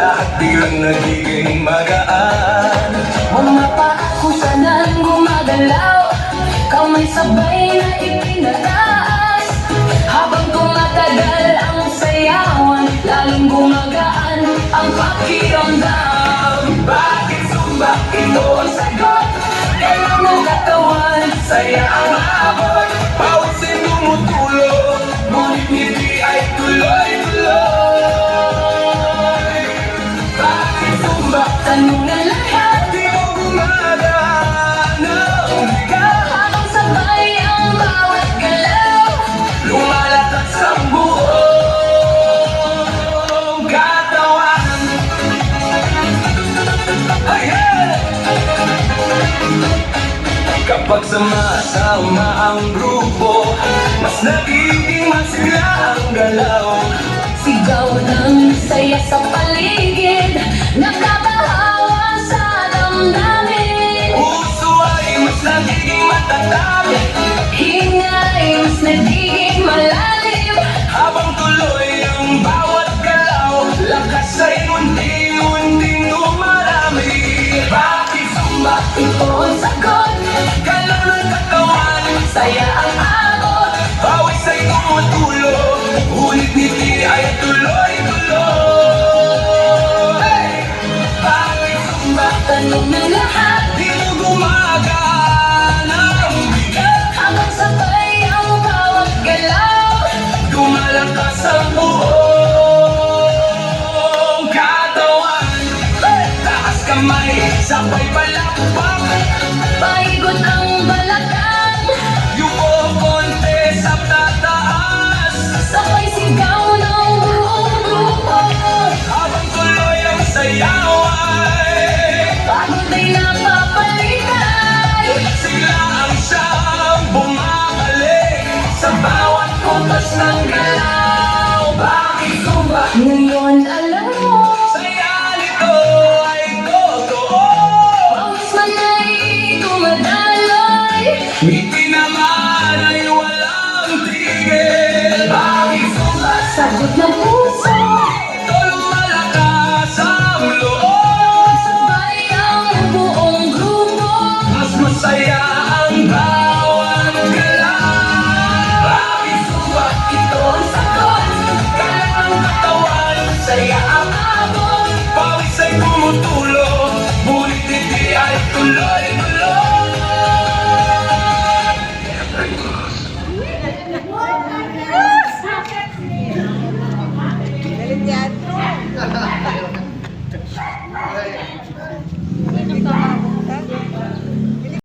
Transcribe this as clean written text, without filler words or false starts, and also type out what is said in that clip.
lahat biglang nagiging magaan. Mga paakusanan gumagalaw, kamay sabay na ipinataas. Habang tumatagal ang sayawan, lalong gumagaan ang pakiramdam. Bakit sumba? Ito ang sagot. Kailang ng katawan, Saya ang abot, pawisin tumutulo, ngunit ngiti ay tuloy-tuloy. Bakit sumba? tanong na lahat, Di mo gumagana. habang sabay ang bawat galaw. Lumalakas ang buong katawan. Ayan! Kapag sama-sama ang grupo, mas nagiging masigla ang galaw. Sigaw ng saya sa paligid, nakakahawa sa damdamin. Puso ay mas nagiging matatag, Hinga ay mas nagiging malalim. habang tuloy ang bawat galaw, lakas ay unti-unting dumarami. Bakit sumba? Ito ang sagot, Galaw ng katawan, saya ang abot. pawis ay tumutulo, ngunit ngiti ay tuloy-tuloy. Bakit sumba? Tanong ng lahat, Di mo gumagana ang bigat, habang sabay ang bawat galaw. lumalakas ang buong katawan. Taas kamay, sabay palakpak, Paigot ang balakang, yuko konti sa tataas. sabay sigaw ng buong grupo. Habang tuloy ang sayaw ay Pagod ay napapalitan, sila ang siyang bumabalik sa bawat kutos ng galaw. Bakit sumba? ngayon alam mo, Saya nito ay totoo. pawis man ay dumadaloy. Ngiti naman ay walang tigil. Bakit sumba? Sagot ng puso, Ito lumalakas ang loob. sabay ang buong grupo. Mas masaya ang bawat galaw. Bakit sumba? Ito ang sagot, Galang ang katawan, saya ang abot. pawis ay tumutulo, ngunit hindi ay tuloy.